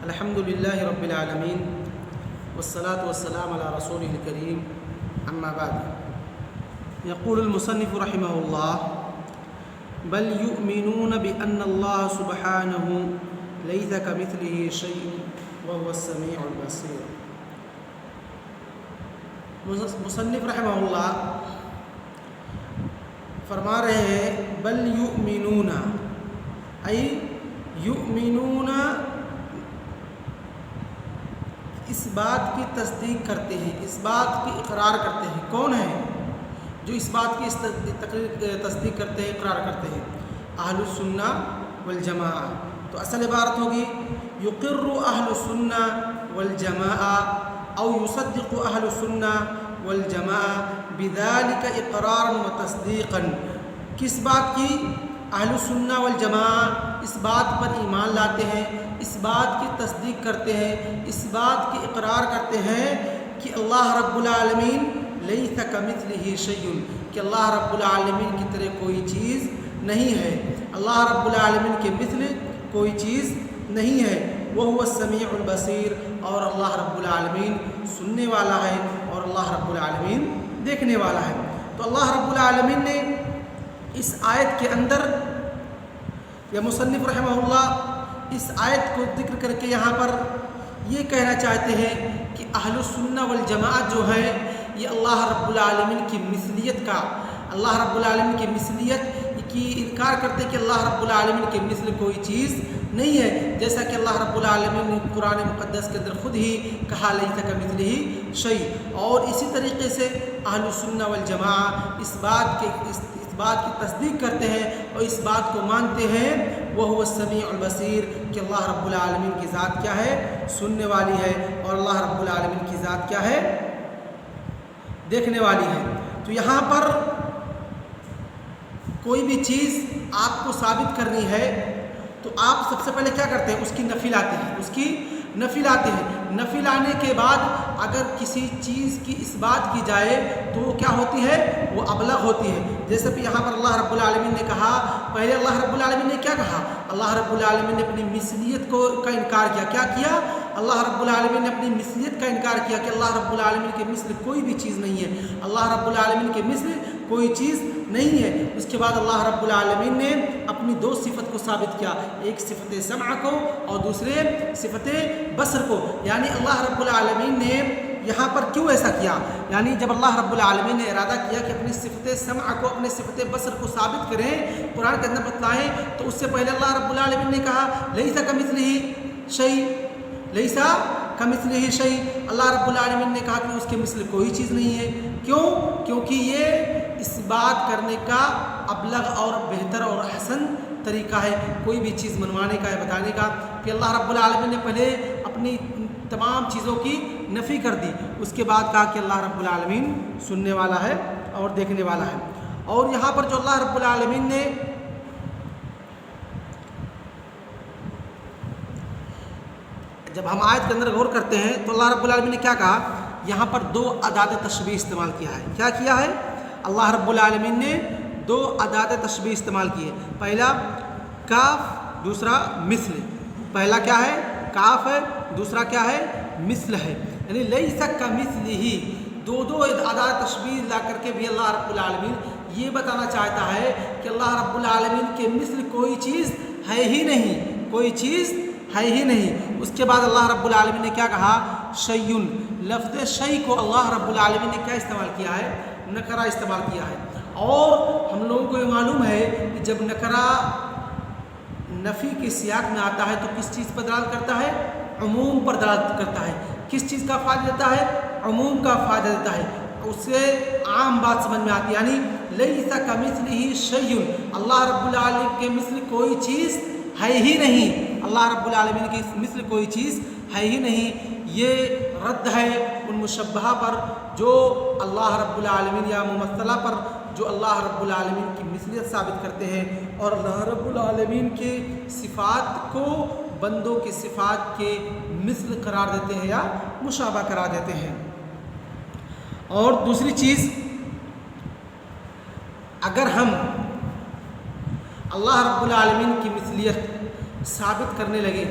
الحمد لله رب العالمين والصلاة والسلام على رسوله الكريم أما بعد. يقول المصنف رحمه الله: بل يؤمنون بأن الله سبحانه ليس كمثله شيء وهو السميع البصير. مصنف رحمہ اللہ فرما رہے ہیں بل یؤمنون، ای یؤمنون اس بات کی تصدیق کرتے ہیں، اس بات کی اقرار کرتے ہیں. کون ہے جو اس بات کی تصدیق کرتے ہیں، اقرار کرتے ہیں؟ اہل السنہ والجماعہ. تو اصل عبارت ہوگی یقر اہل السنہ والجماعہ او یصدق اہل السنہ والجماعہ بذلک اقرارا و تصدیقا. کس بات کی؟ اہل السنہ والجماعہ اس بات پر ایمان لاتے ہیں، اس بات کی تصدیق کرتے ہیں، اس بات کی اقرار کرتے ہیں کہ اللہ رب العالمین لیس کمثلہ شیء، کہ اللہ رب العالمین کی طرح کوئی چیز نہیں ہے، اللہ رب العالمین کے مثل کوئی چیز نہیں ہے. وہو السمیع البصیر، اور اللہ رب العالمین سننے والا ہے اور اللہ رب العالمین دیکھنے والا ہے. تو اللہ رب العالمین نے اس آیت کے اندر، یا مصنف رحمہ اللہ اس آیت کو ذکر کر کے یہاں پر یہ کہنا چاہتے ہیں کہ اہل السنہ والجماعت جو ہے یہ اللہ رب العالمین کی مثلیت کا، اللہ رب العالمین کی مثلیت کی انکار کرتے کہ اللہ رب العالمین کے مثل کوئی چیز نہیں ہے، جیسا کہ اللہ رب العالمین نے قرآن مقدس کے اندر خود ہی کہا لیس کمثلہ شیء. اور اسی طریقے سے اہل السنہ والجماعہ اس بات کی تصدیق کرتے ہیں اور اس بات کو مانتے ہیں وہو السمیع البصیر، کہ اللہ رب العالمین کی ذات کیا ہے؟ سننے والی ہے، اور اللہ رب العالمین کی ذات کیا ہے؟ دیکھنے والی ہے. تو یہاں پر کوئی بھی چیز آپ کو ثابت کرنی ہے تو آپ سب سے پہلے کیا کرتے ہیں؟ اس کی نفی لاتے ہیں، اس کی نفی لاتے ہیں. نفی لانے کے بعد اگر کسی چیز کی اس بات کی جائے تو وہ کیا ہوتی ہے؟ وہ ابلغ ہوتی ہے. جیسے کہ یہاں پر اللہ رب العالمین نے کہا، پہلے اللہ رب العالمین نے کیا کہا؟ اللہ رب العالمین نے اپنی مثلیت کا انکار کیا. کیا کیا؟ اللہ رب العالمین نے اپنی مثلیت کا انکار کیا کہ اللہ رب العالمین کے مثل کوئی بھی چیز نہیں ہے، اللہ رب العالمین کے مثل کوئی چیز نہیں ہے. اس کے بعد اللہ رب العالمین نے اپنی دو صفت کو ثابت کیا، ایک صفت سمع کو اور دوسرے صفت بصر کو. یعنی اللہ رب العالمین نے یہاں پر کیوں ایسا کیا؟ یعنی جب اللہ رب العالمین نے ارادہ کیا کہ اپنی صفت سمع کو، اپنے صفت بصر کو ثابت کریں، قرآن کے اندر بتلائیں، تو اس سے پہلے اللہ رب العالمین نے کہا لیس کمثلہ شیء، لیس کمثلہ شیء. اللہ رب العالمین نے کہا کہ اس کے مثل کوئی چیز نہیں ہے. کیوں؟ کیونکہ یہ اس بات کرنے کا ابلغ اور بہتر اور حسن طریقہ ہے، کوئی بھی چیز منوانے کا ہے، بتانے کا، کہ اللہ رب العالمین نے پہلے اپنی تمام چیزوں کی نفی کر دی، اس کے بعد کہا کہ اللہ رب العالمین سننے والا ہے اور دیکھنے والا ہے. اور یہاں پر جو اللہ رب العالمین نے جب ہم آیت کے اندر غور کرتے ہیں تو اللہ رب العالمین نے کیا کہا؟ یہاں پر دو ادات تشبیہ استعمال کیا ہے. کیا کیا ہے؟ اللہ رب العالمین نے دو ادات تشبیہ استعمال کی ہے. پہلا کاف، دوسرا مثل. پہلا کیا ہے؟ کاف ہے، دوسرا کیا ہے؟ مثل ہے. یعنی لیس کمثلہ، دو ادات تشبیہ لا کر کے بھی اللہ رب العالمین یہ بتانا چاہتا ہے کہ اللہ رب العالمین کے مثل کوئی چیز ہے ہی نہیں، کوئی چیز ہے ہی نہیں. اس کے بعد اللہ رب العالمین نے کیا کہا؟ شیء. لفظ شیء کو اللہ رب العالمین نے کیا استعمال کیا ہے؟ نکرہ استعمال کیا ہے. اور ہم لوگوں کو یہ معلوم ہے کہ جب نکرہ نفی کے سیاق میں آتا ہے تو کس چیز پر دلالت کرتا ہے؟ عموم پر دلالت کرتا ہے. کس چیز کا فائدہ دیتا ہے؟ عموم کا فائدہ دیتا ہے. اس سے عام بات سمجھ میں آتی ہے. یعنی لیس کمثلہ شیء، اللہ رب العالمین کے مثل کوئی چیز ہے ہی نہیں، اللہ رب العالمین کی مثل کوئی چیز ہے ہی نہیں. یہ رد ہے ان مشبہہ پر جو اللہ رب العالمین یا ممثلہ پر جو اللہ رب العالمین کی مثلیت ثابت کرتے ہیں اور اللہ رب العالمین کے صفات کو بندوں کی صفات کے مثل قرار دیتے ہیں یا مشابہ قرار دیتے ہیں. اور دوسری چیز، اگر ہم اللہ رب العالمین کی مثلیت ثابت کرنے لگے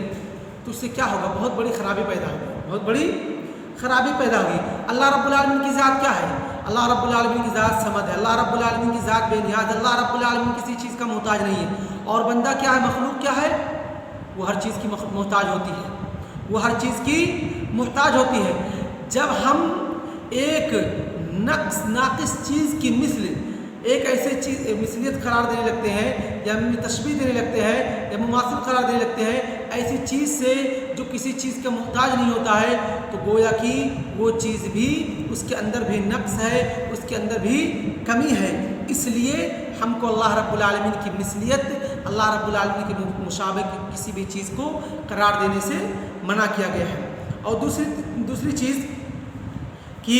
تو اس سے کیا ہوگا؟ بہت بڑی خرابی پیدا ہوگی، بہت بڑی خرابی پیدا ہوگی۔ اللہ رب العالمین کی ذات کیا ہے؟ اللہ رب العالمین کی ذات صمد ہے، اللہ رب العالمین کی ذات بے نیاز ہے، اللہ رب العالمین کسی چیز کا محتاج نہیں ہے۔ اور بندہ کیا ہے؟ مخلوق کیا ہے؟ وہ ہر چیز کی محتاج ہوتی ہے، وہ ہر چیز کی محتاج ہوتی ہے۔ جب ہم ایک ناقص چیز کی مثل ایک ایسے چیز مثلیت قرار دینے لگتے ہیں یا تشبیہ دینے لگتے ہیں یا مماثل قرار دینے لگتے ہیں ایسی چیز سے جو کسی چیز کا محتاج نہیں ہوتا ہے، تو گویا کہ وہ چیز بھی اس کے اندر بھی نقص ہے، اس کے اندر بھی کمی ہے۔ اس لیے ہم کو اللہ رب العالمین کی مثلیت، اللہ رب العالمین کے مشابہ کسی بھی چیز کو قرار دینے سے منع کیا گیا ہے۔ اور دوسری چیز کہ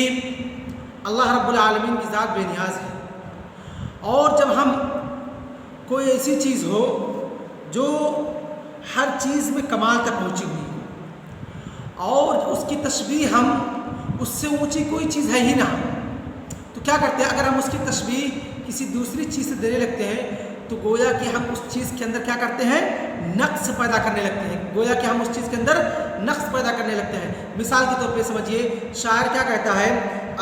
اللہ رب العالمین کی ذات بے نیاز ہے، اور جب ہم کوئی ایسی چیز ہو جو ہر چیز میں کمال تک پہنچی ہوئی ہو اور اس کی تشبیہ ہم اس سے اونچی کوئی چیز ہے ہی نہ، تو کیا کرتے ہیں؟ اگر ہم اس کی تشبیہ کسی دوسری چیز سے دینے لگتے ہیں تو گویا کہ ہم اس چیز کے اندر کیا کرتے ہیں؟ نقص پیدا کرنے لگتے ہیں، گویا کہ ہم اس چیز کے اندر نقص پیدا کرنے لگتے ہیں۔ مثال کے طور پہ سمجھیے، شاعر کیا کہتا ہے؟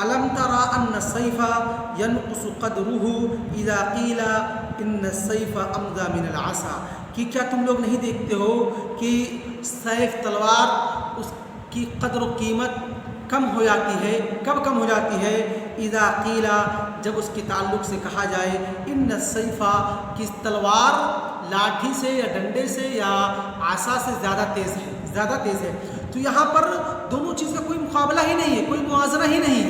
الم ترى ان السيف ينقص قدره اذا قيل ان السيف امضى من العصا، کہ کیا تم لوگ نہیں دیکھتے ہو کہ سیف تلوار اس کی قدر و قیمت کم ہو جاتی ہے؟ کب کم ہو جاتی ہے؟ اذا قیل، جب اس کے تعلق سے کہا جائے ان السیف، کہ تلوار لاٹھی سے یا ڈنڈے سے یا عصا سے زیادہ تیز ہے، زیادہ تیز ہے۔ تو یہاں پر دونوں چیز کا کوئی مقابلہ ہی نہیں ہے، کوئی موازنہ ہی نہیں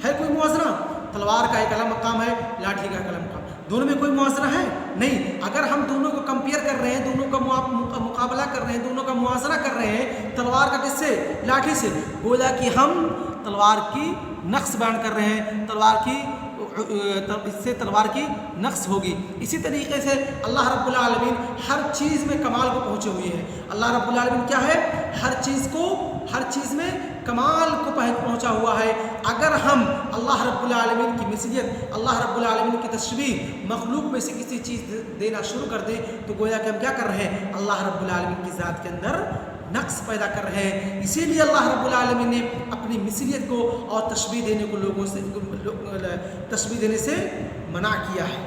ہے کوئی موازنہ؟ تلوار کا ایک الگ مقام ہے، لاٹھی کا ایک الگ مقام، دونوں میں کوئی موازنہ ہے نہیں۔ اگر ہم دونوں کو کمپیئر کر رہے ہیں، دونوں کا مقابلہ کر رہے ہیں، دونوں کا موازنہ کر رہے ہیں، تلوار کا کس سے؟ لاٹھی سے، گویا کہ ہم تلوار کی نقص بیان کر رہے ہیں، اس سے تلوار کی نقص ہوگی۔ اسی طریقے سے اللہ رب العالمین ہر چیز میں کمال کو پہنچے ہوئے ہیں۔ اللہ رب العالمین کیا ہے؟ ہر چیز میں کمال کو پہنچا ہوا ہے۔ اگر ہم اللہ رب العالمین کی مثلیت، اللہ رب العالمین کی تشبیہ مخلوق میں سے کسی چیز دینا شروع کر دیں تو گویا کہ ہم کیا کر رہے ہیں؟ اللہ رب العالمین کی ذات کے اندر نقص پیدا کر رہے ہیں۔ اسی لیے اللہ رب العالمین نے اپنی مثلیت کو اور تشبیہ دینے کو لوگوں سے تشبیہ دینے سے منع کیا ہے۔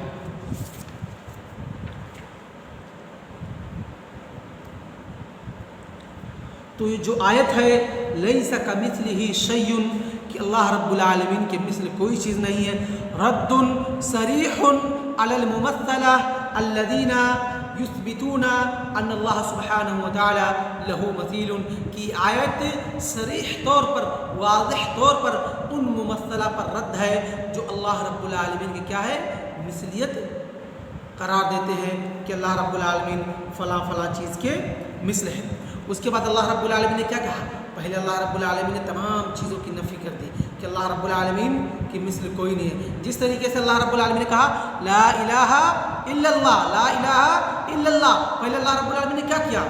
تو یہ جو آیت ہے لیس کمثلہ شیء، کہ اللہ رب العالمین کے مثل کوئی چیز نہیں ہے، رد صریح علی الممثلہ الذین یثبتون ان اللہ سبحانہ وتعالی لہ مثیل، کی آیت صریح طور پر، واضح طور پر ان ممثلہ پر رد ہے جو اللہ رب العالمین کی کیا ہے؟ مثلیت قرار دیتے ہیں کہ اللہ رب العالمین فلاں فلاں چیز کے مثل ہے۔ اس کے بعد اللہ رب العالمین نے کیا کہا؟ پہلے اللہ رب العالمین نے تمام چیزوں کی نفی کر دی کہ اللہ رب العالمین کی مثل کوئی نہیں ہے۔ جس طریقے سے اللہ رب العالمین نے کہا لا الہ الا اللہ، لا الہ الا اللہ، پہلے اللہ رب العالمین نے کیا کیا؟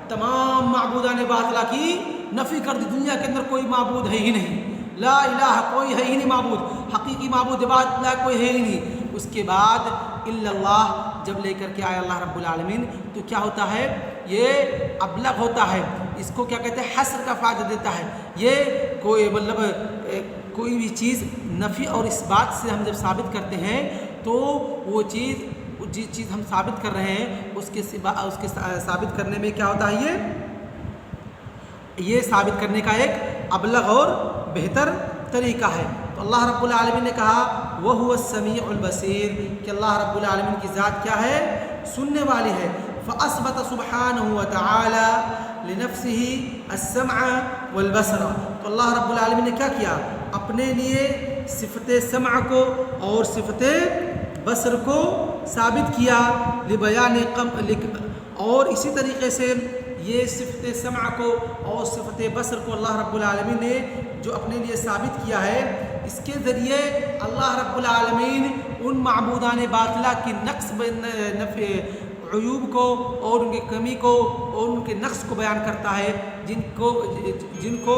تمام معبودان باطلہ کی نفی کر دی، دنیا کے اندر کوئی معبود ہے ہی نہیں، لا الہ کوئی ہے ہی نہیں معبود، حقیقی معبود عبادت لا کوئی ہے ہی نہیں۔ اس کے بعد الا اللہ جب لے کر کے آیا اللہ رب العالمین تو کیا ہوتا ہے؟ یہ ابلغ ہوتا ہے، اس کو کیا کہتے ہیں؟ حصر کا فائدہ دیتا ہے۔ یہ کوئی بھی چیز نفی اور اس بات سے ہم جب ثابت کرتے ہیں تو وہ چیز جس چیز ہم ثابت کر رہے ہیں اس کے ثابت کرنے میں کیا ہوتا ہے؟ یہ ثابت کرنے کا ایک ابلغ اور بہتر طریقہ ہے۔ تو اللہ رب العالمین نے کہا وَهُوَ السَّمِيعُ الْبَصِيرُ، کہ اللہ رب العالمین کی ذات کیا ہے؟ سننے والی ہے۔ فَأَثْبَتَ سُبْحَانَهُ وَتَعَالَى لِنَفْسِهِ السَّمْعَ وَالْبَصَرَ، تو اللہ رب العالمین نے کیا کیا؟ اپنے لیے صفت سمع کو اور صفت بصر کو ثابت کیا، اور اسی طریقے سے یہ صفت سمع کو اور صفت بصر کو اللہ رب العالمین نے جو اپنے لیے ثابت کیا ہے، اس کے ذریعے اللہ رب العالمین ان معبودان باطلہ کی نقص عیوب کو اور ان کی کمی کو اور ان کے نقص کو بیان کرتا ہے، جن کو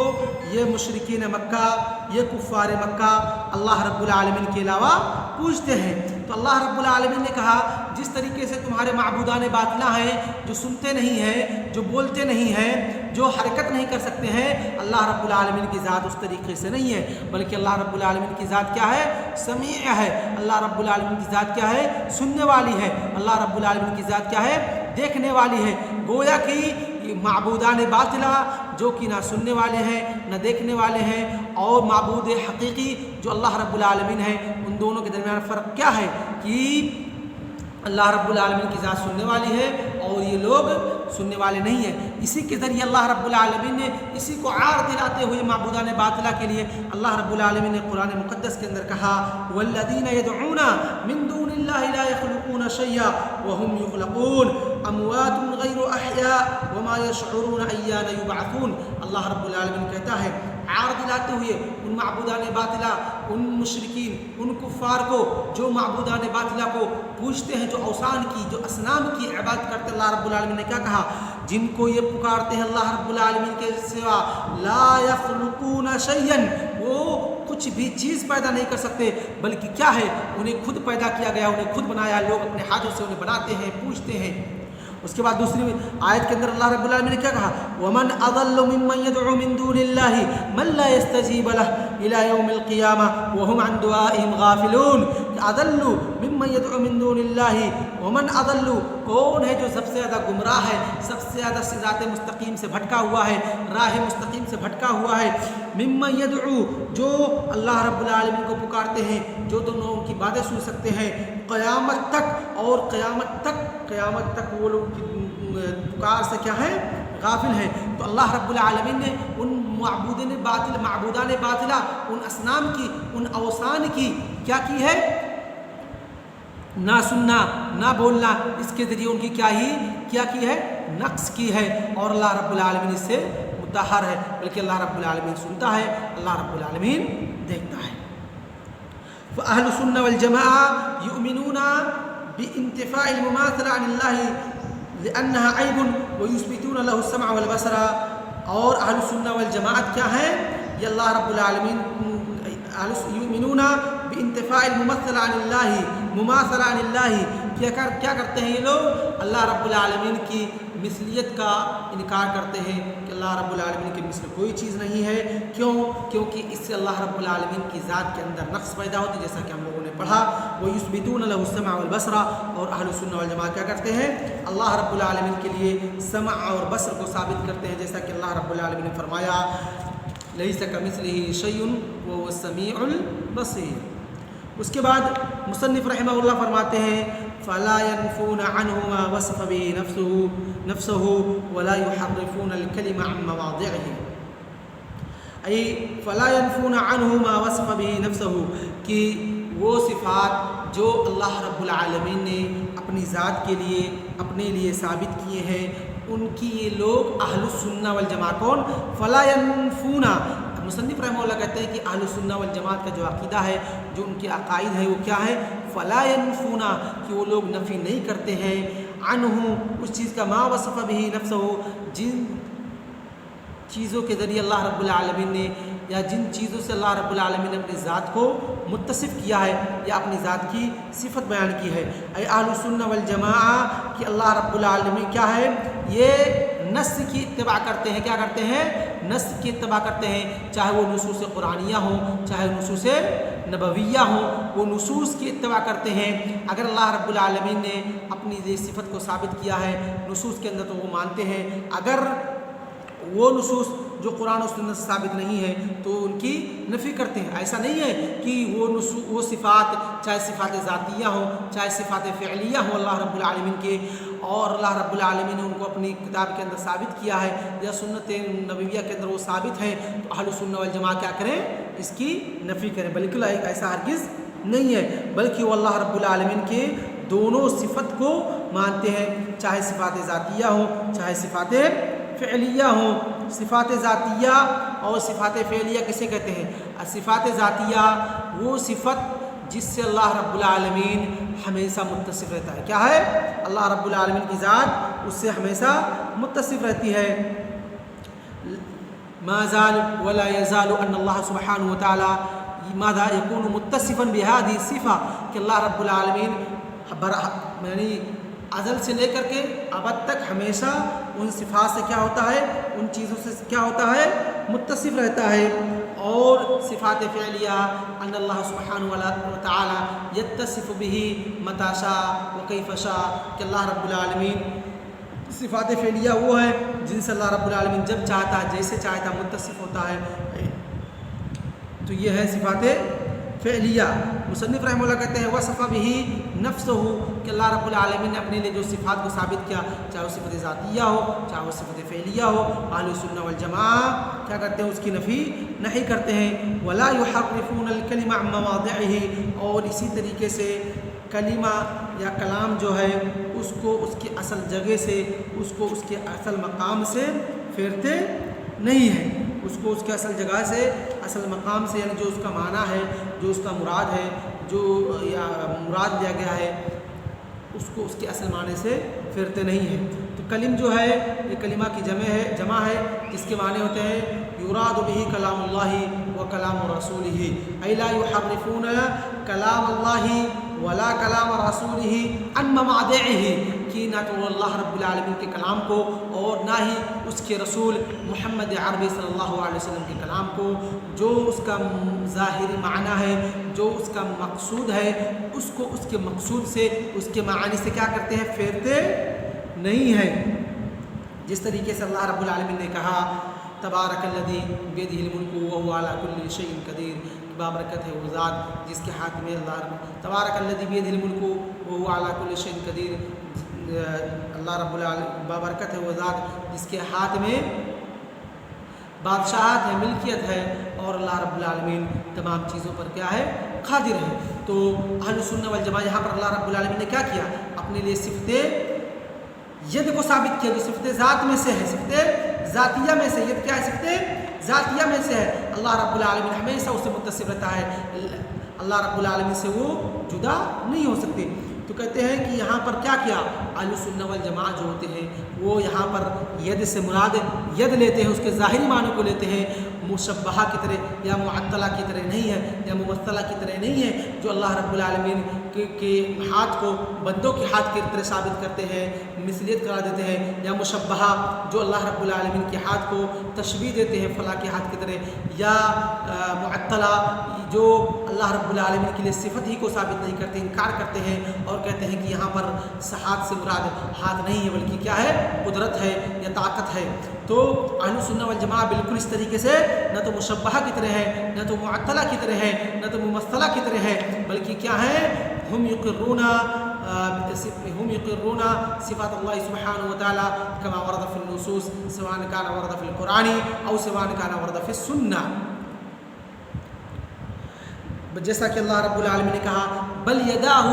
یہ مشرکین مکہ، یہ کفار مکہ اللہ رب العالمین کے علاوہ پوجتے ہیں۔ تو اللہ رب العالمین نے کہا جس طریقے سے تمہارے معبودان باطلہ ہیں جو سنتے نہیں ہیں، جو بولتے نہیں ہیں، جو حرکت نہیں کر سکتے ہیں، اللہ رب العالمین کی ذات اس طریقے سے نہیں ہے، بلکہ اللہ رب العالمین کی ذات کیا ہے؟ سمیع ہے۔ اللہ رب العالمین کی ذات کیا ہے؟ سننے والی ہے۔ اللہ رب العالمین کی ذات کیا ہے؟ دیکھنے والی ہے۔ گویا کہ معبودان باطلہ جو کہ نہ سننے والے ہیں نہ دیکھنے والے ہیں، اور معبود حقیقی جو اللہ رب العالمین ہے، ان دونوں کے درمیان فرق کیا ہے کہ اللہ رب العالمین کی ذات سننے والی ہے اور یہ لوگ سننے والے نہیں ہیں۔ اسی کے ذریعے اللہ رب العالمین نے اسی کو عار دلاتے ہوئے معبودان باطلہ کے لیے اللہ رب العالمین نے قرآن مقدس کے اندر کہا والذین یدعون من دون اللہ لا یخلقون شیئا وهم یخلقون اموات غیر احیاء وما یشعرون ایان یبعثون۔ اللہ رب العالمین کہتا ہے عار دلاتے ہوئے ان معبودان باطلہ، ان مشرکین، ان کفار کو جو معبودان باطلہ کو پوجتے ہیں، جو اوثان کی، جو اصنام کی عبادت کرتے، اللہ رب العالمین نے کیا کہا؟ جن کو یہ پکارتے ہیں اللہ رب العالمین کے سوا، لا یخلقون شیئا، وہ کچھ بھی چیز پیدا نہیں کر سکتے، بلکہ کیا ہے؟ انہیں خود پیدا کیا گیا، انہیں خود بنایا، لوگ اپنے ہاتھوں سے انہیں بناتے ہیں، پوجتے ہیں۔ اس کے بعد دوسری آیت کے اندر اللہ رب العالمین نے کیا کہا؟ وَمَنْ أَضَلُّ مِمَّنْ يَدْعُو مِن دُونِ اللَّهِ مَنْ لَا يَسْتَجِيبُ لَهُ إِلَى يَوْمِ الْقِيَامَةِ وَهُمْ عَنْ دُعَائِهِمْ غَافِلُونَ۔ أَضَلُّ مِمَّنْ يَدْعُو مِن دُونِ اللَّهِ وَمَنْ أَضَلُّ، کون ہے جو سب سے زیادہ گمراہ ہے، سب سے زیادہ صراط مستقیم سے بھٹکا ہوا ہے، راہ مستقیم سے بھٹکا ہوا ہے؟ مِمَّنْ يَدْعُو، جو اللہ رب العالمین کو پکارتے ہیں، جو دونوں کی باتیں سن سکتے ہیں قیامت تک، اور قیامت تک وہ لوگ پکار سے کیا ہے؟ غافل ہیں۔ تو اللہ رب العالمین نے ان معبودان باطلہ، ان اصنام کی، ان اوثان کی کیا کی ہے؟ نہ سننا، نہ بولنا، اس کے ذریعے ان کی کیا کی ہے؟ نقص کی ہے، اور اللہ رب العالمین اس سے متطہر ہے، بلکہ اللہ رب العالمین سنتا ہے، اللہ رب العالمین دیکھتا ہے۔ فأہل السنہ والجماعہ یؤمنون بانتفاء المماثلة عن اللہ لأنها عیب ویثبتون له السمع والبصر۔ اور اہل السنہ والجماعت کیا ہے؟ یہ اللہ رب العالمین یؤمنون بانتفاء المماثلة عن اللہ، کیا کرتے ہیں یہ لوگ؟ اللہ رب العالمین کی مثلیت کا انکار کرتے ہیں کہ اللہ رب العالمین کے مثل کوئی چیز نہیں ہے۔ کیوں؟ کیونکہ اس سے اللہ رب العالمین کی ذات کے اندر نقص پیدا ہوتی ہے، جیسا کہ ہم لوگوں نے پڑھا وَيُثْبِتُونَ لَهُ السَّمْعَ وَالْبَصَرَ۔ اور اہل السنہ والجماعہ کیا کرتے ہیں؟ اللہ رب العالمین کے لیے سمع اور بصر کو ثابت کرتے ہیں، جیسا کہ اللہ رب العالمین نے فرمایا لَيْسَ كَمِثْلِهِ شَيْءٌ وَهُوَ السَّمِيعُ الْبَصِيرُ۔ اس کے بعد مصنف رحمہ اللہ فرماتے ہیں فَلَا يَنْفُونَ عَنْهُ مَا وَصَفَ بِهِ نَفْسُهُ وَلَا يُحَرِّفُونَ الْكَلِمَ عَنْ مَوَاضِعِهِ، ای فَلَا يَنْفُونَ عَنْهُ مَا وَصَفَ بِهِ نَفْسُهُ، کہ وہ صفات جو اللہ رب العالمین نے اپنی ذات کے لیے اپنے لیے ثابت کیے ہیں، ان کی یہ لوگ اہل السنہ والجماعت کون؟ فَلَا يَنْفُونَ، مصنف رحمہ اللہ کہتے ہیں کہ اہل السنہ والجماعت کا جو عقیدہ ہے، جو ان کے عقائد ہے، وہ کیا ہے؟ فَلَا يَنْفُونَ، کہ وہ لوگ نفی نہیں کرتے ہیں عنہ، اس چیز کا ما وصف به نفسه، جن چیزوں کے ذریعے اللہ رب العالمین نے، یا جن چیزوں سے اللہ رب العالمین نے اپنی ذات کو متصف کیا ہے یا اپنی ذات کی صفت بیان کی ہے۔ اے اہل السنہ والجماعہ کہ اللہ رب العالمین کیا ہے؟ یہ نص کی اتباع کرتے ہیں۔ کیا کرتے ہیں؟ نص کی اتباع کرتے ہیں، چاہے وہ نصوص قرآنیہ ہوں، چاہے نصوص نبویہ ہوں، وہ نصوص کی اتباع کرتے ہیں۔ اگر اللہ رب العالمین نے اپنی صفت کو ثابت کیا ہے نصوص کے اندر تو وہ مانتے ہیں، اگر وہ نصوص جو قرآن و سنت سے ثابت نہیں ہے تو ان کی نفی کرتے ہیں۔ ایسا نہیں ہے کہ وہ صفات، چاہے صفات ذاتیہ ہوں، چاہے صفات فعلیہ ہوں اللہ رب العالمین کے، اور اللہ رب العالمین نے ان کو اپنی کتاب کے اندر ثابت کیا ہے یا سنت نبویہ کے اندر وہ ثابت ہے، تو اہل سنہ والجماعہ کیا کریں؟ اس کی نفی کریں، بلکہ ایسا ہرگز نہیں ہے، بلکہ وہ اللہ رب العالمین کے دونوں صفت کو مانتے ہیں، چاہے صفات ذاتیہ ہوں چاہے صفات فعلیہ ہوں۔ صفات ذاتیہ اور صفات فعلیہ کسے کہتے ہیں؟ صفات ذاتیہ وہ صفت جس سے اللہ رب العالمین ہمیشہ متصف رہتا ہے۔ کیا ہے؟ اللہ رب العالمین کی ذات اس سے ہمیشہ متصف رہتی ہے۔ ما زال ولا يزال ان اللہ سبحانہ وتعالی ماذا يكون متصفا بهذه الصفة، کہ اللہ رب العالمین یعنی ازل سے لے کر کے ابد تک ہمیشہ ان صفات سے کیا ہوتا ہے، ان چیزوں سے کیا ہوتا ہے، متصف رہتا ہے۔ اور صفات فعلیہ ان اللہ سبحانہ وتعالی یتصف به متی شاء وکیف شاء، کہ اللہ رب العالمین صفات فعلیہ وہ ہے جن سے اللہ رب العالمین جب چاہتا ہے، جیسے چاہتا ہے متصف ہوتا ہے۔ تو یہ ہے صفات فعلیہ۔ مصنف رحمہ اللہ کہتے ہیں وصف به نفسہ، کہ اللہ رب العالمین نے اپنے لیے جو صفات کو ثابت کیا، چاہے وہ صفت ذاتیہ ہو چاہے وہ صفت فعلیہ ہو، اہل سنہ والجماعہ کیا کرتے ہیں، اس کی نفی نہیں کرتے ہیں۔ ولا یحرفون الکلم عن مواضعہ، اور اسی طریقے سے کلمہ یا کلام جو ہے اس کو اس کی اصل جگہ سے، اس کو اس کے اصل مقام سے پھیرتے نہیں ہے، اس کو اس کے اصل جگہ سے، اصل مقام سے، یعنی جو اس کا معنی ہے، جو اس کا مراد ہے، جو یا مراد لیا گیا ہے، اس کو اس کے اصل معنی سے پھیرتے نہیں ہیں۔ تو کلم جو ہے یہ کلمہ کی جمع ہے جس کے معنی ہوتے ہیں یراد به کلام اللہ و کلام رسولہ، ای لا یحرفون کلام اللہ ولا کلام رسولہ عن مواضعہ، کہ نہ تو اللہ رب العالمین کے کلام کو اور نہ ہی اس کے رسول محمد عربی صلی اللہ علیہ وسلم کے کلام کو، جو اس کا ظاہری معنی ہے، جو اس کا مقصود ہے، اس کو اس کے مقصود سے، اس کے معانی سے کیا کرتے ہیں، پھیرتے نہیں ہیں۔ جس طریقے سے اللہ رب العالمین نے کہا تبارک الذی بیدہ الملک وہو علی کل شیء قدیر، بابرکت ہے وہ ذات جس کے ہاتھ میں تبارک الذی بیدہ الملک وہو علی کل شیء قدیر، اللہ رب العالمین بابرکت ہے وہ ذات جس کے ہاتھ میں بادشاہت ہے، ملکیت ہے، اور اللہ رب العالمین تمام چیزوں پر کیا ہے، قادر ہے۔ تو اہل سنہ والجماعہ یہاں پر اللہ رب العالمین نے کیا کیا، اپنے لیے صفت ید کو ثابت کیا، جو صفت ذات میں سے ہے، صفت ذاتیہ میں سے، ید کیا ہے، صفت ذاتیہ میں سے ہے۔ اللہ رب العالمین ہمیشہ اس سے متصف رہتا ہے، اللہ رب العالمین سے وہ جدا نہیں ہو سکتے۔ تو کہتے ہیں کہ یہاں پر کیا کیا، اہل سنہ والجماعہ جو ہوتے ہیں وہ یہاں پر ید سے مراد ید لیتے ہیں، اس کے ظاہری معنی کو لیتے ہیں، مشبہہ کی طرح یا معطلہ کی طرح نہیں ہے، یا ممثلہ کی طرح نہیں ہے، جو اللہ رب العالمین کے ہاتھ کو بندوں کے ہاتھ کی طرح ثابت کرتے ہیں، مثلیت قرار دیتے ہیں، یا مشبہہ جو اللہ رب العالمین کے ہاتھ کو تشبیہ دیتے ہیں فلاں کے ہاتھ کی طرح، یا معطلہ جو اللہ رب العالمین کے لیے صفت ہی کو ثابت نہیں کرتے، انکار کرتے ہیں اور کہتے ہیں کہ یہاں پر ہاتھ سے مراد ہاتھ نہیں ہے بلکہ کیا ہے، قدرت ہے یا طاقت ہے۔ تو اہل سنہ والجماعہ بالکل اس طریقے سے نہ تو مشبہہ کی طرح ہے، نہ تو معطلہ کی طرح ہے، نہ تو ممثلہ کی طرح ہے، بلکہ کیا ہے، ہم یقرون صفات اللہ سبحانہ وتعالی کما ورد فی النصوص سواء کان ورد فی القرآن او سواء کان ورد فی السنہ، جیسا کہ اللہ رب العالمین نے کہا بل یداہ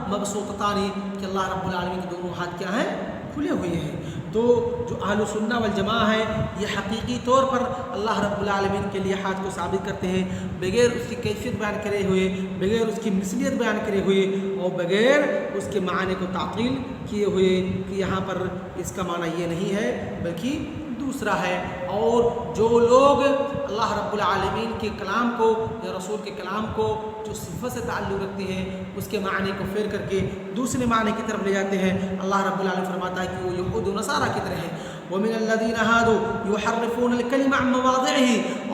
مبسوطتان، کہ اللہ رب العالمین کے دونوں ہاتھ کیا ہیں، کھلے ہوئے ہیں۔ تو جو اہل سنہ والجماعہ ہیں یہ حقیقی طور پر اللہ رب العالمین کے لیے ہاتھ کو ثابت کرتے ہیں، بغیر اس کی کیفیت بیان کرے ہوئے، بغیر اس کی مثلیت بیان کرے ہوئے، اور بغیر اس کے معنی کو تعطیل کیے ہوئے کہ یہاں پر اس کا معنی یہ نہیں ہے بلکہ دوسرا ہے۔ اور جو لوگ اللہ رب العالمین کے کلام کو یا رسول کے کلام کو جو صفت سے تعلق رکھتے ہیں اس کے معنی کو پھیر کر کے دوسرے معنی کی طرف لے جاتے ہیں، اللہ رب العالمین فرماتا ہے کہ وہ یہود و نصارہ کی طرح ہیں۔ وَمِنَ الَّذِينَ هَادُوا يُحَرِّفُونَ الْكَلِمَ عَن مَّوَاضِعِهِ،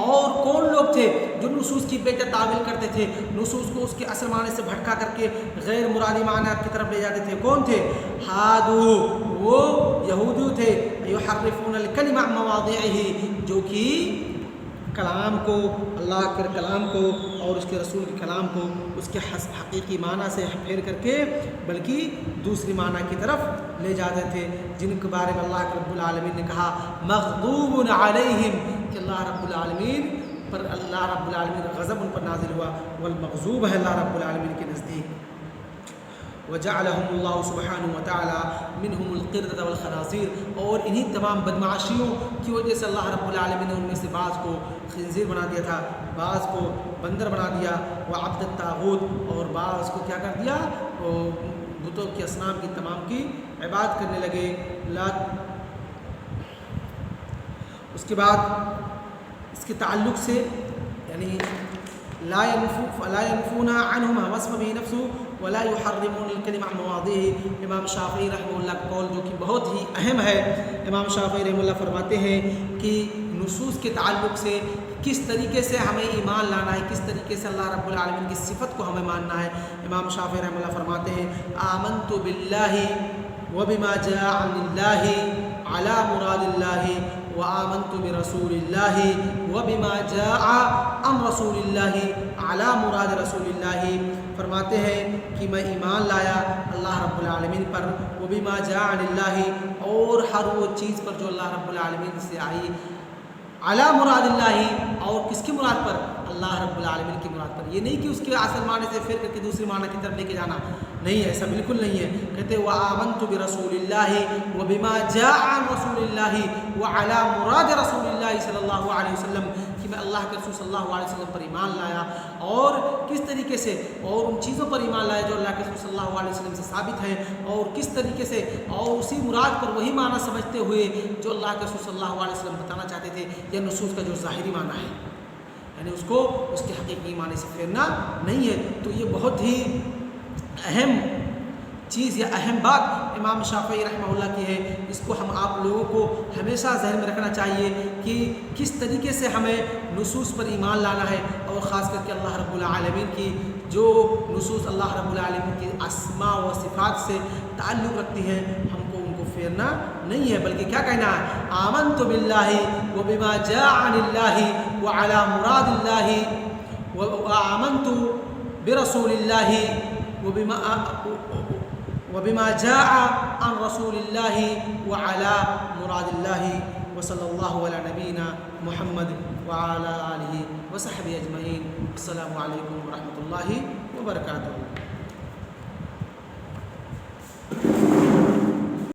اور کون لوگ تھے جو نصوص کی بے جا تعویل کرتے تھے، نصوص کو اس کے اصل معنی سے بھٹکا کر کے غیر مرادی معنی کی طرف لے جاتے تھے۔ کون تھے؟ ہادو، وہ یہودی تھے، یحرفون الکلم عن مواضعہ، جو کہ کلام کو، اللہ کے کلام کو اور اس کے رسول کے کلام کو اس کے حقیقی معنی سے پھیر کر کے بلکہ دوسری معنی کی طرف لے جاتے تھے، جن کے بارے میں اللہ رب العالمین نے کہا مغضوب علیہم، کہ اللہ رب العالمین پر، اللہ رب العالمین غضب ان پر نازل ہوا، والمغضوب ہے اللہ رب العالمین کے نزدیک۔ وجعلهم اللہ سبحانہ وتعالی منہم القردۃ والخنازیر، اور انہی تمام بدمعاشیوں کی وجہ سے اللہ رب العالمین نے ان میں سے بعض کو خنزیر بنا دیا تھا، بعض کو بندر بنا دیا، وعبد الطاغوت، اور بعض کو کیا کر دیا، بتوں کی اصنام کی تمام کی عبادت کرنے لگے۔ اس کے بعد اس کے تعلق سے یعنی لا ينفون عنه ما وصف به نفسه ولا يحرمون الكلم عن مواضعه۔ امام شافعی رحمہ اللہ کا قول جو کہ بہت ہی اہم ہے، امام شافعی رحمہ اللہ فرماتے ہیں کہ نصوص کے تعلق سے کس طریقے سے ہمیں ایمان لانا ہے، کس طریقے سے اللہ رب العالمین کی صفت کو ہمیں ماننا ہے۔ امام شافعی رحمہ اللہ فرماتے ہیں آمنت باللہ وبما جاء عن اللہ علی مراد اللہ وآمنت برسول اللہ وبما جاء عن رسول اللہ علی مراد رسول اللہ۔ فرماتے ہیں کہ میں ایمان لایا اللہ رب العالمین پر، وبما جاء عن اللہ، اور ہر وہ چیز پر جو اللہ رب العالمین سے آئی، علی مراد اللہ، اور کس کی مراد پر؟ اللہ رب العالمین کی مراد پر۔ یہ نہیں کہ اس کے اصل معنی سے پھر کر کے دوسری معنی کی طرف لے کے جانا، نہیں، ایسا بالکل نہیں ہے۔ کہتے ہیں وآمنت برسول اللہ وبما جاء عن رسول اللہ وعلی مراد رسول اللہ صلی اللہ علیہ وسلم، کہ میں اللہ کے رسول صلی اللہ علیہ وسلم پر ایمان لایا، اور کس طریقے سے؟ اور ان چیزوں پر ایمان لایا جو اللہ کے رسول صلی اللہ علیہ وسلم سے ثابت ہیں، اور کس طریقے سے، اور اسی مراد پر وہی معنی سمجھتے ہوئے جو اللہ کے رسول صلی اللہ علیہ وسلم بتانا چاہتے تھے، یا نصوص کا جو ظاہری معنی ہے، یعنی اس کو اس کے حقیقی معنی سے پھیرنا نہیں ہے۔ تو یہ بہت ہی اہم چیز یا اہم بات امام شافعی رحمہ اللہ کی ہے، اس کو ہم آپ لوگوں کو ہمیشہ ذہن میں رکھنا چاہیے کہ کس طریقے سے ہمیں نصوص پر ایمان لانا ہے، اور خاص کر کے اللہ رب العالمین کی جو نصوص اللہ رب العالمین کی اسماء و صفات سے تعلق رکھتی ہیں، ہم کو ان کو پھیرنا نہیں ہے، بلکہ کیا کہنا ہے؟ آمنت باللہ وبما جاء عن اللہ وعلی مراد اللہ وآمنت برسول اللہ وبما جاء عن رسول اللہ وعلى مراد اللہ، وصلی اللہ علی نبینا محمد وعلى آلہ وصحبہ اجمعین۔ السلام علیکم ورحمۃ اللہ وبرکاتہ۔